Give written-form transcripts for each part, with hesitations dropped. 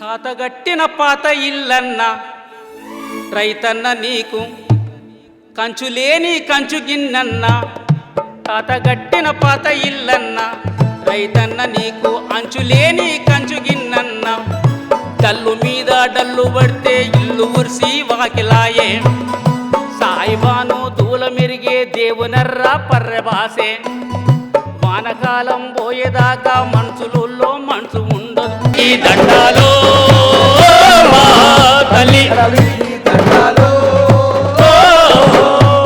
తాతగట్టిన పాత ఇల్లన్న రైతన్న నీకు కంచులేని కంచు గిన్నన్న. తాతగట్టిన పాత ఇల్లన్న రైతన్న నీకు అంచులేని కంచు గిన్నన్న. డల్లు మీద డల్లు పడితే ఇల్లు ఉరిసి వాకిలాయే. సాయిబాను దూల మెరిగే దేవునర్రా పర్రెబాసే. వానకాలం పోయేదాకా మనుషులలో మనసు ఉండదు. ఈ దండాలో తల్లి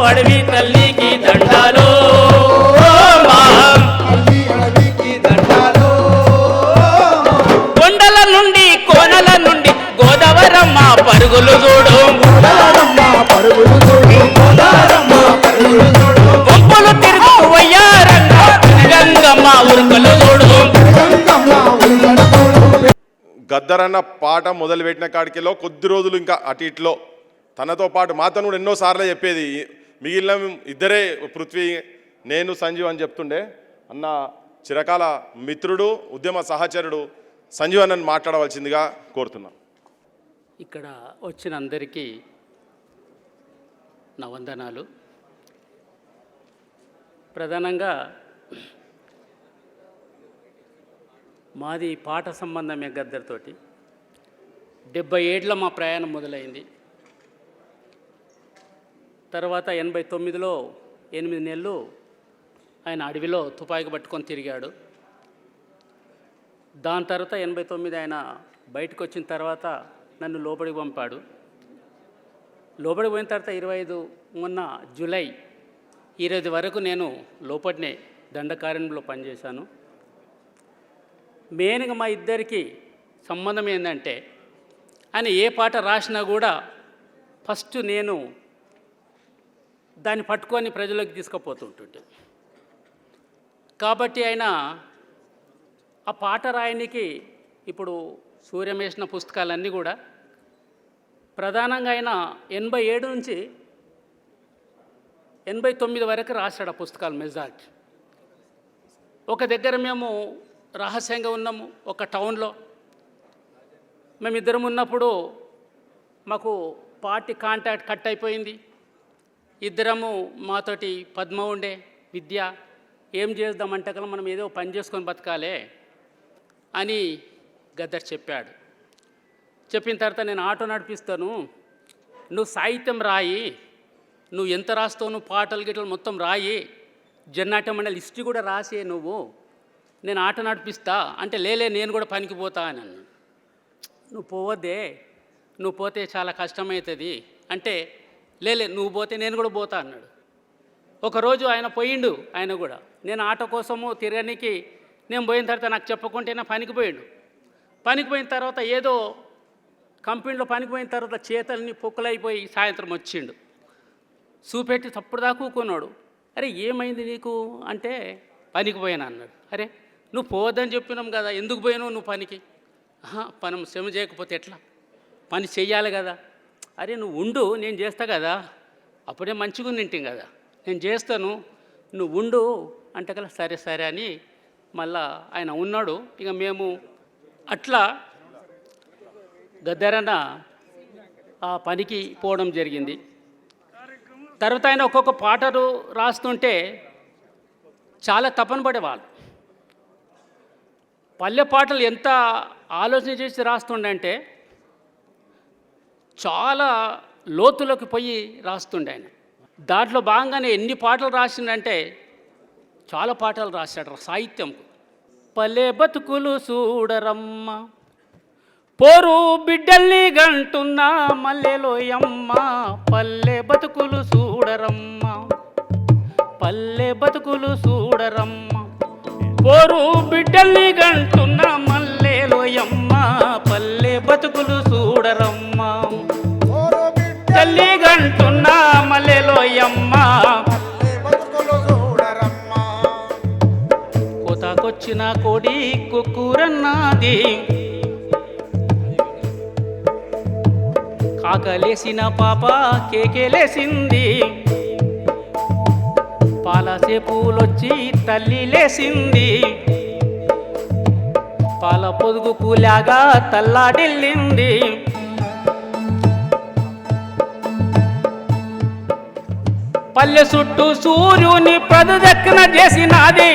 అడవి తల్లికి దండాలో. కొండల నుండి కోనల నుండి గోదావరమ్మ పరుగులు చూడు. గుంపులు తిరుగు వయ్యారంగా గంగమ్మ ఉరుకులు చూడు. గద్దరన్న పాట మొదలుపెట్టిన కాడికిలో కొద్ది రోజులు ఇంకా అటు ఇట్లో తనతో పాటు మాతను కూడా ఎన్నోసార్లు చెప్పేది. మిగిలిన ఇద్దరే పృథ్వీ నేను సంజీవ్ అని చెప్తుండే. అన్న చిరకాల మిత్రుడు ఉద్యమ సహచరుడు సంజీవ్ అన్నని మాట్లాడవలసిందిగా కోరుతున్నాం. ఇక్కడ వచ్చిన అందరికీ నా వందనాలు. ప్రధానంగా మాది పాట సంబంధమే గద్దరితోటి. 70 ఏళ్ళ మా ప్రయాణం మొదలైంది. తర్వాత 89లో 8 నెలలు ఆయన అడవిలో తుపాకీ పట్టుకొని తిరిగాడు. దాని తర్వాత 89 ఆయన బయటకు వచ్చిన తర్వాత నన్ను లోపలికి పంపాడు. లోపలికి పోయిన తర్వాత 25 మొన్న జూలై 20 వరకు నేను లోపలనే దండకారణ్యంలో పనిచేశాను. మెయిన్గా మా ఇద్దరికి సంబంధం ఏంటంటే ఆయన ఏ పాట రాసినా కూడా ఫస్ట్ నేను దాన్ని పట్టుకొని ప్రజలకు తీసుకుపోతుంటుంటే. కాబట్టి ఆయన ఆ పాట రాయనికి ఇప్పుడు సూర్యం వేసిన పుస్తకాలన్నీ కూడా ప్రధానంగా ఆయన 87 నుంచి 89 వరకు రాశాడు ఆ పుస్తకాలు మెజార్టీ. ఒక దగ్గర మేము రహస్యంగా ఉన్నాము ఒక టౌన్లో. మేమిద్దరం ఉన్నప్పుడు మాకు పార్టీ కాంటాక్ట్ కట్ అయిపోయింది. ఇద్దరము మాతోటి పద్మ ఉండే విద్య. ఏం చేద్దామంటే కదా మనం ఏదో పని చేసుకొని బతకాలే అని గద్దర్ చెప్పాడు. చెప్పిన తర్వాత నేను ఆటో నడిపిస్తాను, నువ్వు సాహిత్యం రాయి, నువ్వు ఎంత రాస్తావు, నువ్వు పాటలు గిట్టలు మొత్తం రాయి, జన్నాట్యం మండలి లిస్ట్ కూడా రాసే, నేను ఆటో నడిపిస్తా అంటే లేలే నేను కూడా పనికి పోతా అని అన్నాడు. నువ్వు పోవద్దే, నువ్వు పోతే చాలా కష్టమవుతుంది అంటే లేలే నువ్వు పోతే నేను కూడా పోతా అన్నాడు. ఒకరోజు ఆయన పోయిండు. ఆయన కూడా నేను ఆటో కోసము తిరగడానికి నేను పోయిన తర్వాత నాకు చెప్పకుంటేనే పనికి పోయిండు. పనికి పోయిన తర్వాత ఏదో కంపెనీలో పనికి పోయిన తర్వాత చేతల్ని పొక్కులైపోయి సాయంత్రం వచ్చిండు. చూపెట్టి తప్పుడు దాకా కూకున్నాడు. అరే ఏమైంది నీకు అంటే పనికి పోయాను అన్నాడు. అరే నువ్వు పోవద్దని చెప్పినాం కదా, ఎందుకు పోయినావు నువ్వు పనికి? పని శ్రమ చేయకపోతే ఎట్లా, పని చెయ్యాలి కదా. అరే నువ్వు ఉండు, నేను చేస్తా కదా, అప్పుడే మంచిగా నింటాం కదా, నేను చేస్తాను, నువ్వు ఉండు అంటే కదా సరే సరే అని మళ్ళా ఆయన ఉన్నాడు. ఇక మేము అట్లా గద్దరన్న ఆ పనికి పోవడం జరిగింది. తర్వాత ఆయన ఒక్కొక్క పాటలు రాస్తుంటే చాలా తపన పడేవాళ్ళు. పల్లె పాటలు ఎంత ఆలోచన చేసి రాస్తుండే చాలా లోతులోకి పోయి రాస్తుండే ఆయన. దాంట్లో భాగంగానే ఎన్ని పాటలు రాసిండంటే చాలా పాటలు రాశాడు సాహిత్యం. పల్లె బతుకులు చూడరమ్మ, పోరు బిడ్డల్ని గంటున్నా మల్లెలోయమ్మ, పల్లె బతుకులు చూడరమ్మ, పల్లె బతుకులు చూడరమ్మ, పోరు బిడ్డల్ని గంటున్నా మల్లెలోయమ్మ, పల్లె బతుకులు చూడరమ్మ, తల్లి గంటున్నా మల్లెలోయమ్మ, కోతాకొచ్చిన కోడి కుక్కురన్నది, కాకలేసిన పాప కేకేలేసింది, పాలసే పూలొచ్చి తల్లి లేసింది, పాల పొదుగు కూలాగా తల్లాడిల్లింది. పల్లె చుట్టూ సూర్యుని ప్రదక్షిణ చేసినాది.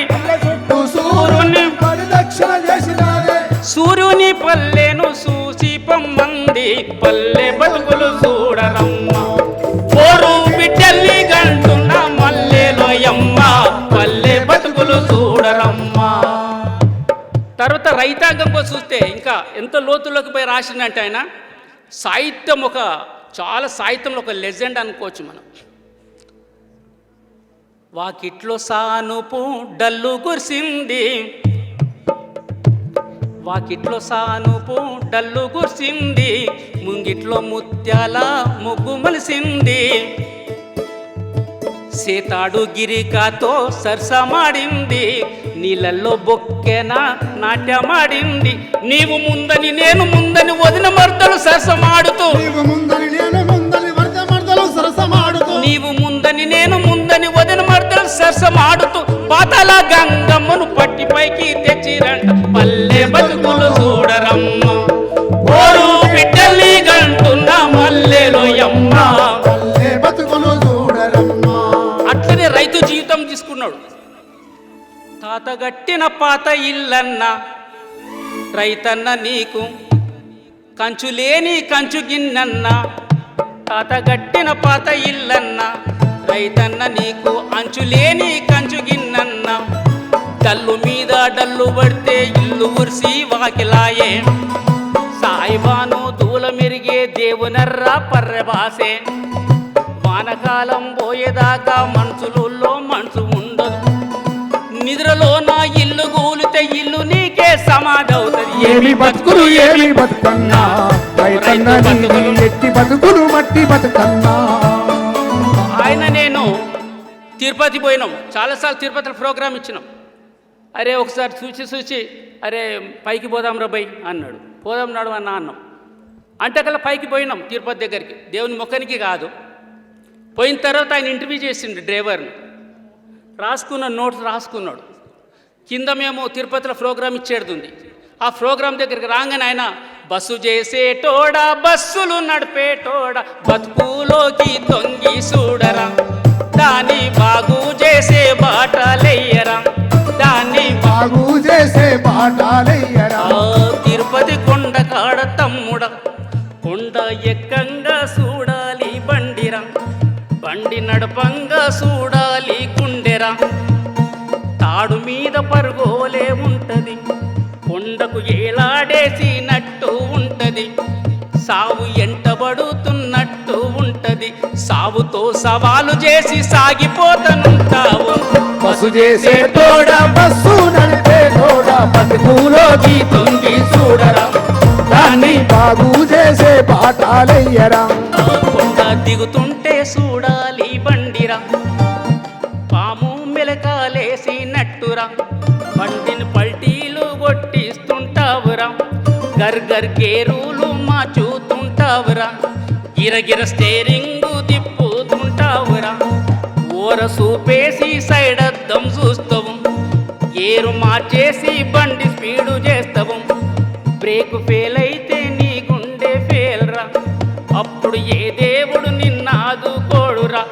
సూర్యుని పల్లెను చూసి పొమ్మంది. పల్లె బతుకులు చూడరమ్మ, పోరు బిడ్డల్ని గంటున్న మల్లెలోయమ్మ. పల్లె బతుకులు చూడరమ్మ. తర్వాత రైతాంగం కోసం చూస్తే ఇంకా ఎంత లోతుల్లోకి పోయి రాసిందంటే ఆయన సాహిత్యం చాలా సాహిత్యంలో ఒక లెజెండ్ అనుకోవచ్చు మనం. వాకిట్లో సానుపు డల్లు కురిసింది. వాకిట్లో సానుపు డల్లు కురిసింది. ముంగిట్లో ముత్యాల ముగ్గు మలిసింది. సేతాడు గిరికాతో సరసమాడింది. నీళ్ళల్లో బొక్కెన నాట్యమాడింది. నీవు ముందని నేను ముందని వదిన మర్దలు సరసమాడుతూ, నీవు ముందని నేను ముందని వదిన మర్దలు సరసమాడుతూ పాతాల గంగమ్మను పట్టి పైకి తెచ్చిరంట. పల్లె బతుకులు చూడరమ్మ, ఓరు బిడ్డల్ని గంటున్న మల్లెలోయమ్మ. పల్లె బతుకులు చూడరమ్మ. అట్లనే రైతు జీవితం తీసుకున్నాడు. తాతగట్టిన పాత ఇల్లన్న రైతన్న నీకు కంచులేని కంచు గిన్నన్న. తాతగట్టిన పాత ఇల్లన్న రైతన్న నీకు అంచులేని కంచు గిన్నన్న. డల్లు మీద డల్లు పడితే ఇల్లు ఉరిసి వాకిలాయే. సాయిబాను దూల మెరిగే దేవునర్రా పర్రెబాసే. వానకాలం పోయేదాకా మనుషులలో మనసు ఉండదు. నిద్రలో నా ఇల్లు కూలితే ఇల్లు నీకే సమాధవుతుంది. ఏమి బతుకులు ఏమి బతుకన్నా, ఎట్టి బతుకులు మట్టి బతుకన్నా. ఆయన నేను తిరుపతి పోయినాం, చాలాసార్లు తిరుపతిలో ప్రోగ్రామ్ ఇచ్చినాం. అరే ఒకసారి చూసి అరే పైకి పోదాం రా బై అన్నాడు. పోదాం నాడు అన్నాం. అంటకల్లా పైకి పోయినాం తిరుపతి దగ్గరికి, దేవుని మొక్కనికి కాదు. పోయిన తర్వాత ఆయన ఇంటర్వ్యూ చేసిండు డ్రైవర్ని. నోట్స్ రాసుకున్నాడు. కింద మేము తిరుపతిలో ప్రోగ్రామ్ ఇచ్చేడుతుంది. ఆ ప్రోగ్రామ్ దగ్గరికి రాగానే ఆయన బస్సు చేసేటోడా బస్సులు నడిపేటోడా బతుకులోకి తొంగి చూడరా. దాన్ని బాగు చేసే బాటలెయ్యరా. దాన్ని బాగు చేసే బాటలెయ్యరా. తిరుపతి కొండ కాడ తమ్ముడ కొండ ఎక్కంగా చూడాలి బండిరా. బండి నడపంగా చూడాలి గుండెరా. తాడు మీద పరుగోలే ఉంటది, కొండకు ఏలాడేసినట్టు ఉంటది. సావు ఎంటబడుతున్నట్టు ఉంటది. సావుతో సవాలు చేసి సాగిపోతనుంటావు. బస్సు చేసే తోడా బస్సు నడిపే తోడా బతుకులోకి తొంగి చూడరా. దాన్ని బాగు చేసే బాటలెయ్యరా. కొండ దిగుతుంటే చూడాలి బండిరా. పాము మెలకాలేసినట్టురా. బండిని పల్టీలు కొట్టిస్తుంటావురా. గర్గర్ గేరులు మార్చుతుంటావురా. గిరగిర స్టేరింగు తిప్పుతుంటావురా. ఓర సూపేసి సైడ్ అద్దం చూస్తావు. గేరు మార్చేసి బండి స్పీడు చేస్తావు. బ్రేకు ఫెయిల్ అయితే నీ గుండె ఫెయిల్ రా. అప్పుడు ఏ దేవుడు నిన్నాదుకోడురా.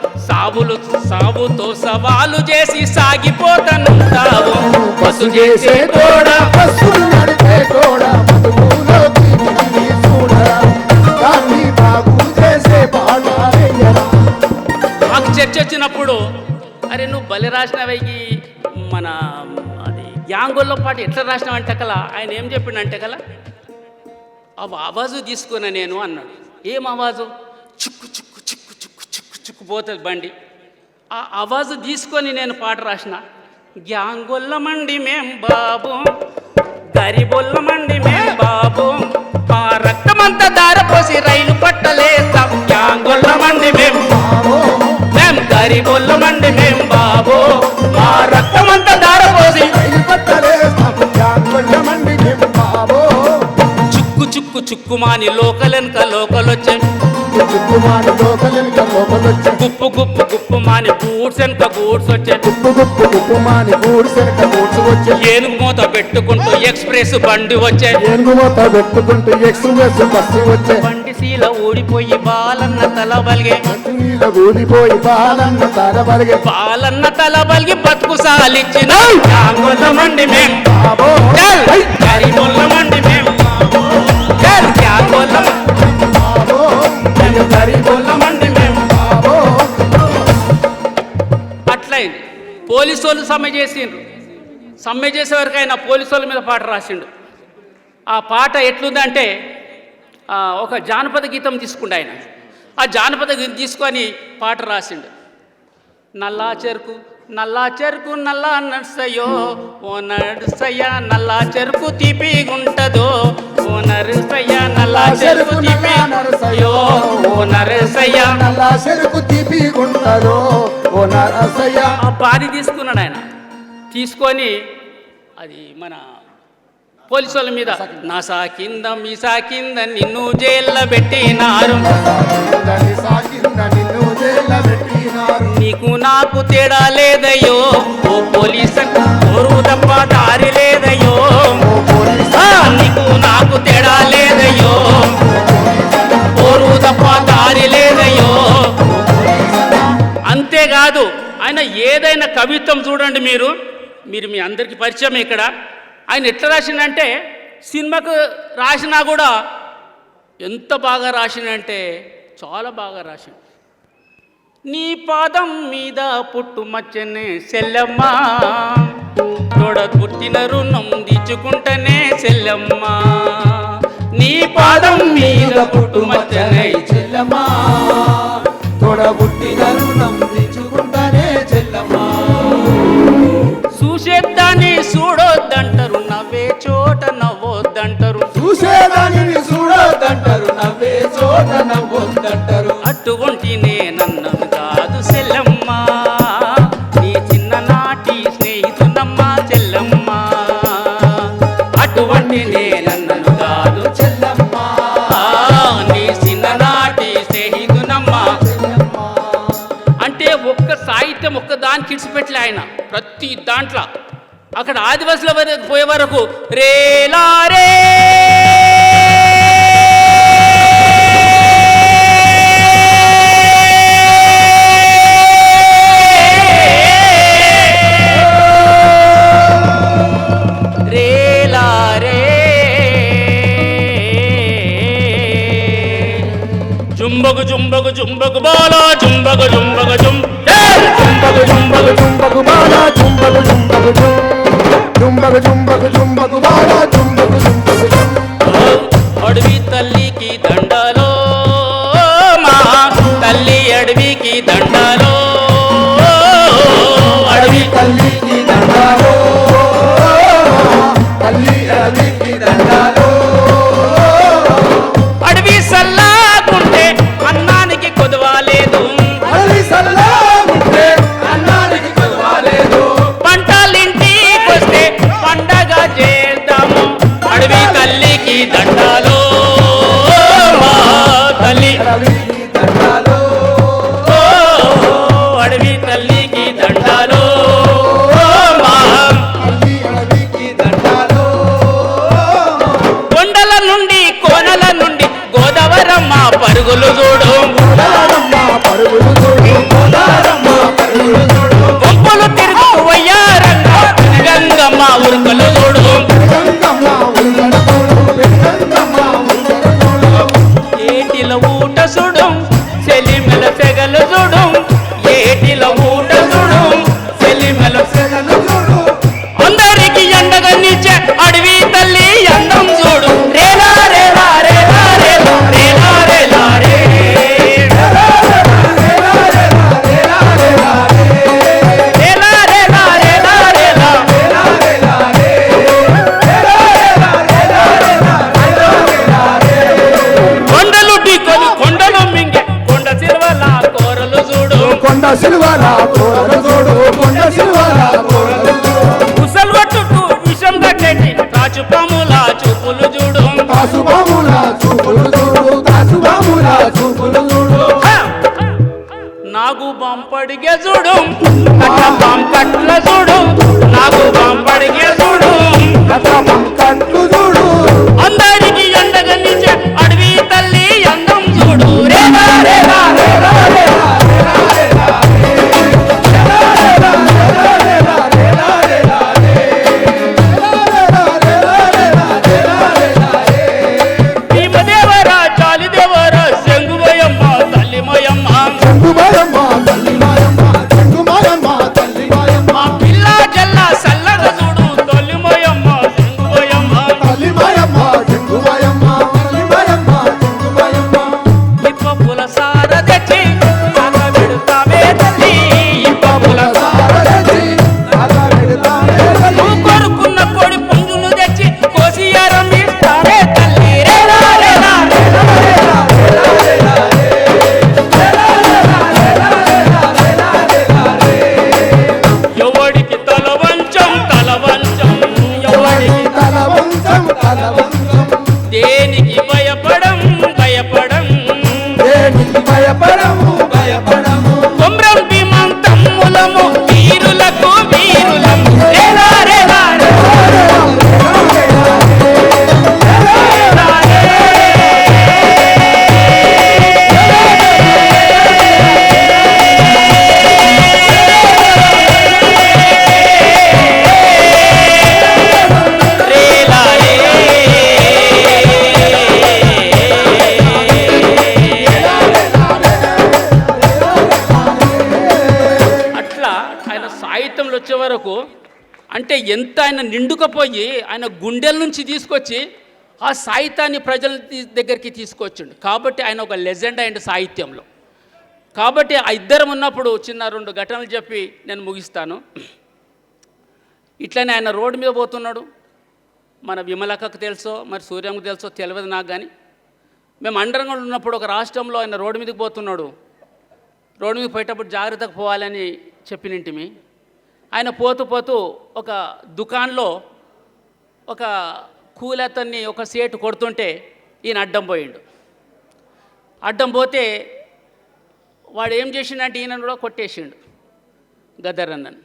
సావుతో సవాలు చేసి సాగిపోతనుంటావు. బస్సు చేసే తోడా బస్సు నడిపే తోడా బతుకులోకి తొంగి చూడరా. దాన్ని బాగు చేసే బాటలెయ్యరా. మాకు చర్చ వచ్చినప్పుడు అరే నువ్వు బలి రాసినవయ్యి మన అది యాంగోల్లో పాటు ఎట్లా రాసినావంటే కల ఆయన ఏం చెప్పిండంటే కల ఆవాజు తీసుకున్నా నేను అన్నాడు. ఏం ఆవాజు? చిక్కు చిక్కు చిక్కు చిక్కు చిక్కు చిక్కు పోతుంది బండి. ఆ ఆవాజు తీసుకొని నేను పాట రాసిన. గ్యాంగొల్లమండి మేం బాబు, గరిబొల్లమండి మేం బాబు, మా రక్తమంతా దారపోసి రైలు పట్టలేస్తాం. గ్యాంగొల్లమండి మేం బాబు, మేం గరిబొల్లమండి మేం బాబు, మా రక్తమంతా దారపోసి రైలు పట్టలేస్తాం. గ్యాంగొల్లమండి మేం బాబు. చిక్కు చిక్కు చుక్కుమాని లోకలెనక లోకలొచ్చే చుక్కుమాని లోకలెనక లోకలొచ్చే గుప్పు గుప్పు గుప్పు మాని గూడ్స్ వెనక గూడ్స్ వచ్చే గుప్పు గుప్పు గుప్పు మాని గూడ్స్ వెనక గూడ్స్ వచ్చే ఏనుగు మూత పెట్టుకుంటూ ఎక్స్ప్రెస్ బండి వచ్చే ఏనుగు మూత పెట్టుకుంటూ ఎక్స్ప్రెస్ బస్సు వచ్చే బండి శీల ఊడిపోయి బాలన్న తల బలిగే నీళ్ళ ఊడిపోయి బాలన్న తల బలిగే బాలన్న తల బలిగి బతుకు సాలిచ్చిన మండి మేం బాబో గరిబొల్లమండి మేం బాబో గరిబొల్లమండి మేం బాబో అట్లయింది. పోలీసు వాళ్ళు సమ్మె చేసిండ్రు. సమ్మె చేసే వరకు ఆయన పోలీసు వాళ్ళ మీద పాట రాసిండు. ఆ పాట ఎట్లుందంటే ఒక జానపద గీతం తీసుకుండు ఆయన. ఆ జానపద గీతం తీసుకొని పాట రాసిండు. నల్లా చెరుకు నల్లా నర్సయ్యో ఓ నర్సయ్య నల్లా చెరుకు తీపిగుంటదో ఓ నర్సయ్య నల్లా చెరుకు తీపియో ఓ నర్సయ్య నల్లా చెరుకు తీపిగుంటదో ఓ నర్సయ్య. ఆ పాడి తీసుకున్నాడు ఆయన. తీసుకొని అది మన పోలీసు వాళ్ళ మీద నా సాకింద మీ సాకింద నిన్ను జైల్లో పెట్టినారు నీకు నాకు తేడా లేదయ్యో ఓ పోలీసు కోరు తప్ప దారి లేదయ్యో నీకు నాకు తేడా లేదయ్యో కోరు తప్ప దారి లేదయ్యో. అంతేకాదు ఆయన ఏదైనా కవిత్వం చూడండి మీరు మీ అందరికీ పరిచయం ఇక్కడ. ఆయన ఎట్లా రాసిండంటే సినిమాకు రాసినా కూడా ఎంత బాగా రాసిండంటే చాలా బాగా రాసిండు. నీ పాదం మీద పుట్టుమచ్చనే సెల్లమ్మ తోడ పుట్టిన రుణం తీర్చుకుంటనే సెల్లమ్మ నీ పాదం మీద పుట్టుమచ్చనే చెల్లమ్మ తోడ పుట్టిన రుణం తీర్చుకుంటనే చెల్లమ్మ. చూసేదాన్ని చూడొద్దంటారు నవ్వే చోట నవ్వొద్దంటారు చూసేదాన్ని చూడొద్దంటారు నవ్వే చోట నవ్వొద్దంటారు. అటువంటి నన్నను కాదు సెల్లమ్మ నీ చిన్ననాటి స్నేహితునమ్మ చెల్లమ్మ అటువంటి నన్నను కాదు చెల్లమ్మ నీ చిన్ననాటి స్నేహితునమ్మ. అంటే ఒక్క సాహిత్యం ఒక్క దానికి ఇడిచిపెట్టలే ఆయన. ప్రతి దాంట్లో అక్కడ ఆదివాసుల వరకు పోయే వరకు రేలారే జుంబగు జుంబగు జుంబగు బాలా జుంబగు జుంబగు జుంబగు జుంబగు జుంబగు బాలా జుంబగు జుంబగు జుంబగు జుంబగు జుంబగు బాలా జుంబగు జుంబగు అడవి తల్లికి దండాలో మా తల్లి అడవికి దండాలో అడవి తల్లికి దండాలో తల్లి అడవికి దండాలో. అడవి సల్లాకుంటే అన్నానికి కొదవాలేదు అడవి సల్లాకుంటే అన్నానికి కొదవాలేదు. పంటలింటికి వస్తే పండగ చేద్దాము అడవి తల్లికి దండాలో మా తల్లి అడవికి దండాలో అడవి తల్లికి దండాలో మా తల్లి అడవికి దండాలో. కొండల నుండి కోనల నుండి గోదావరమ్మ పరుగులు చూడు గోదారమ్మ పరుగులు చూడు గోదారమ్మ పరుగులు చూడు. గుంపులు తిరుగు వయ్యారంగా గంగమ్మ ఉరుకలు చూడు గంగమ్మ ఉల్గడ చూడు గంగమ్మ ఉల్గడ చూడు. ఏటిల ఊట చూడు సెలిమెల సెగలు చూడు ఏటిల ఊట చూడు సెలిమెల సెగలు చూడు. అందరికి ఎండగా నిచ్చే అడవి తల్లి అందం చూడు రేలా రేలా రేలా రేలా రేలా రేలా రే రేలా రేలా రేలా కొండలు ఢీకొని కొండలు మింగే చూపులు చూడు నాకు బంపడిగే చూడు కట్ల బంకట్ల చూడు నాకు బంపడిగే చూడు కట్లు చూడు అందరికి ఎండగనిచ్చే అడవి తల్లి అందం చూడు రేలా రేలా భీమదేవరా చాలిదేవరా శంగువయమ్మ తల్లి మయమ్మ చెంగుమాయమ్మ తల్లి మాయమ్మ చెంగుమాయమ్మ తల్లి మాయమ్మ పిల్ల జల్ల సల్లగా చూడు తల్లి మయమ్మ శంగువయమ్మ తల్లి మాయమ్మ చెంగుమాయమ్మ తల్లి మాయమ్మ చెంగుమాయమ్మ ఇప్పపుల సార తెచ్చి తాత పెడతావే తల్లి ఇప్పపుల సారథి తాత పెడతానే తల్లి కొరుకున్న కోడి పుంజులు తెచ్చి కోసి ఆరంభిస్తావే తల్లి రేలా రేలా ఎవడికి తల వంచం ఎవడికి తల వంచం దేనికి భయపడం దేనికి భయపడము కొమ్రం భీమం తమ్ములము వీరులకు వీరులము రేలా రేలా రేలా అట్లా ఆయన సాహిత్యంలో వచ్చే వరకు అంటే ఎంత ఆయన నిండుకపోయి ఆయన గుండెల నుంచి తీసుకొచ్చి ఆ సాహిత్యాన్ని ప్రజల దగ్గరికి తీసుకొచ్చిండు కాబట్టి ఆయన ఒక లెజెండ్ అయింది సాహిత్యంలో. కాబట్టి ఆ ఇద్దరం ఉన్నప్పుడు చిన్న 2 ఘటనలు చెప్పి నేను ముగిస్తాను. ఇట్లనే ఆయన రోడ్డు మీద పోతున్నాడు. మన విమలక్కకు తెలుసో మరి సూర్యమ్మకు తెలుసో తెలియదు నాకు, కానీ మేము అండరంగా ఉన్నప్పుడు ఒక రాష్ట్రంలో ఆయన రోడ్డు మీదకి పోతున్నాడు. రోడ్డు మీద పోయేటప్పుడు జాగ్రత్తగా పోవాలని చెప్పినింటిమి. ఆయన పోతూ ఒక దుకాణంలో ఒక కూలతన్ని ఒక సేటు కొడుతుంటే ఈయన అడ్డం పోయిండు. అడ్డం పోతే వాడు ఏం చేసిండంటే ఈయన కూడా కొట్టేసిండు, గద్దరన్నను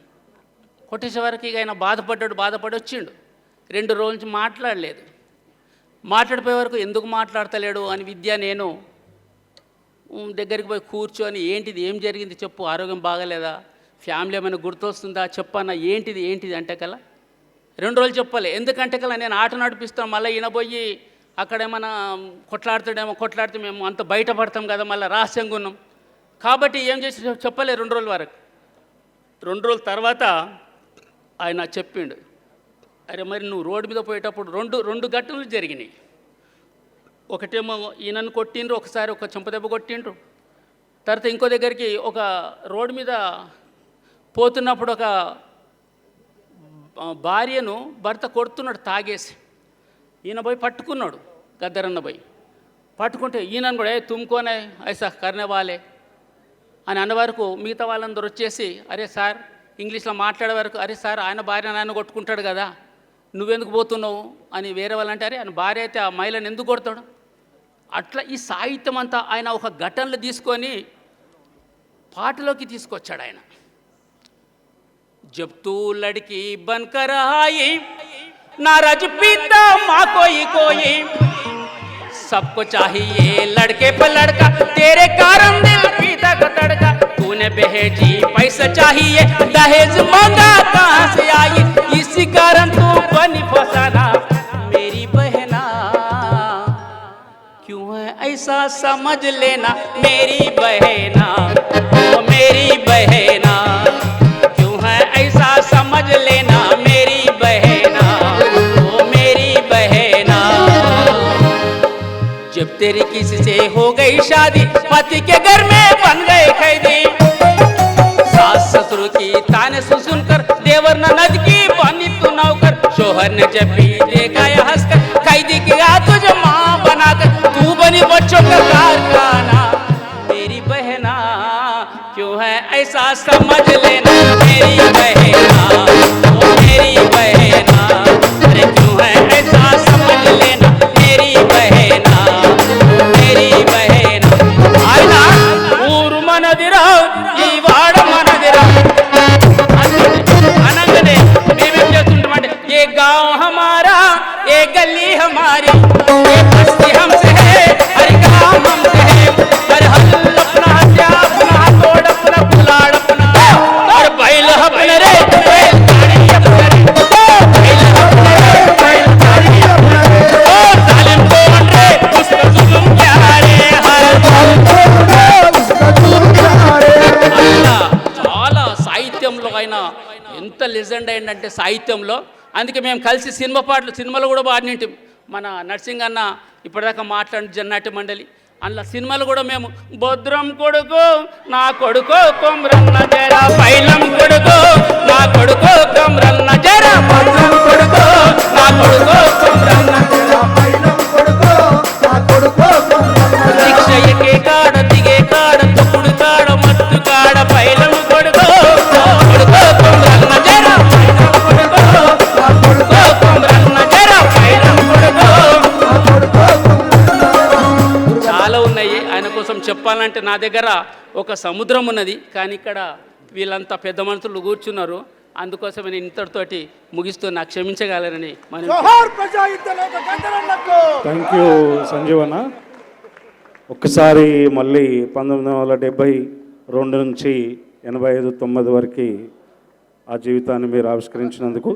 కొట్టేసే వరకు ఇక ఆయన బాధపడి వచ్చిండు. 2 రోజుల నుంచి మాట్లాడలేదు. మాట్లాడిపోయే వరకు ఎందుకు మాట్లాడతలేడు అని విద్య నేను దగ్గరికి పోయి కూర్చొని ఏంటిది ఏం జరిగింది చెప్పు, ఆరోగ్యం బాగలేదా, ఫ్యామిలీ ఏమైనా గుర్తొస్తుందా చెప్పన్నా, ఏంటిది అంటే కల్లా 2 రోజులు చెప్పాలి. ఎందుకంటే కల్లా నేను ఆట నడిపిస్తాను, మళ్ళీ ఈయన పోయి అక్కడ ఏమైనా కొట్లాడితే మేము అంత బయటపడతాం కదా, మళ్ళీ రహస్యంగా ఉన్నాం. కాబట్టి ఏం చేసి చెప్పలే 2 రోజుల వరకు. 2 రోజుల తర్వాత ఆయన చెప్పిండు, అరే మరి నువ్వు రోడ్డు మీద పోయేటప్పుడు రెండు ఘటనలు జరిగినాయి. ఒకటేమో ఈయనను కొట్టిండ్రు, ఒకసారి ఒక చెంపదెబ్బ కొట్టిండ్రు. తర్వాత ఇంకో దగ్గరికి ఒక రోడ్డు మీద పోతున్నప్పుడు ఒక భార్యను భర్త కొడుతున్నాడు తాగేసి. ఈయన పోయి పట్టుకున్నాడు, గద్దరన్న పోయి పట్టుకుంటే ఈయనను కూడా తుమ్కోనే ఐసా కర్నే వాలే అని అన్న వరకు మిగతా వాళ్ళందరూ వచ్చేసి అరే సార్ ఇంగ్లీష్లో మాట్లాడే వరకు, అరే సార్ ఆయన భార్య నాయన కొట్టుకుంటాడు కదా నువ్వెందుకు పోతున్నావు అని వేరే వాళ్ళు అంటే, అరే ఆయన భార్య అయితే ఆ మహిళను ఎందుకు కొడతాడు. అట్లా ఈ సాహిత్యం అంతా ఆయన ఒక ఘటనలు తీసుకొని పాటలోకి తీసుకొచ్చాడు ఆయన. जब तू लड़की बनकर आई नाराज पीता माँ कोई सबको चाहिए लड़के पर लड़का तेरे कारण दिल पीता का तड़का तूने बहेजी पैसा चाहिए दहेज मांगा कहाँ से आई इसी कारण तू बनी फसाना मेरी बहना क्यों है ऐसा समझ लेना मेरी बहना ओ मेरी बहना ऐसा समझ लेना मेरी बहना ओ मेरी बहना जब तेरी किसी से हो गई शादी पति के घर में बन गए कैदी सास ससुर की ताने सुनकर देवर ननद की बनी तू नौकर शोहर ने जब भी देखा या हंसकर कैदी की तुझे माँ बनाकर तू बनी बच्चों का कारखाना मेरी बहना क्यों है ऐसा समझ लेना मेरी बहना ओ मेरी बहना अरे क्यों है ऐसा समझ लेना मेरी बहना ओ मेरी बहना లెజెండ్ ఏంటంటే సాహిత్యంలో. అందుకే మేము కలిసి సినిమాలు కూడా పాడినింటి. మన నర్సింగ్ అన్న ఇప్పటిదాకా మాట్లాడిన జన్నాటి మండలి అందులో సినిమాలు కూడా మేము భద్రం కొడుకు నా కొడుకు కొమ్రన్న జర పైలం కొడుకు నా కొడుకు కొమ్రన్న జర భద్రం కొడుకు నా కొడుకు కొమ్రన్న జర పైలం కొడుకో నా కొడుకో శిక్ష ఎక్కే కాడ దిగే కాడ తప్పుడు కాడ మత్తు కాడ పైలం కొడుకు నా కొడుకు కొమ్రన్న జర పైలం కొడుకు నా కొడుకు కొమ్రన్న జర పైలం కొడుకు నా కొడుకో చాలా ఉన్నాయి. ఆయన కోసం చెప్పాలంటే నా దగ్గర ఒక సముద్రం ఉన్నది, కానీ ఇక్కడ వీళ్ళంతా పెద్ద మనుషులు కూర్చున్నారు. అందుకోసం నేను ఇంతటితోటి ముగిస్తూ నాకు క్షమించగలరని మనం జోహార్ ప్రజా యుద్ధనేత గద్దరన్నకు. థ్యాంక్ యూ సంజీవ్ అన్న. ఒక్కసారి మళ్ళీ 1972 నుంచి 85-90 వరకు ఆ జీవితాన్ని మీరు ఆవిష్కరించినందుకు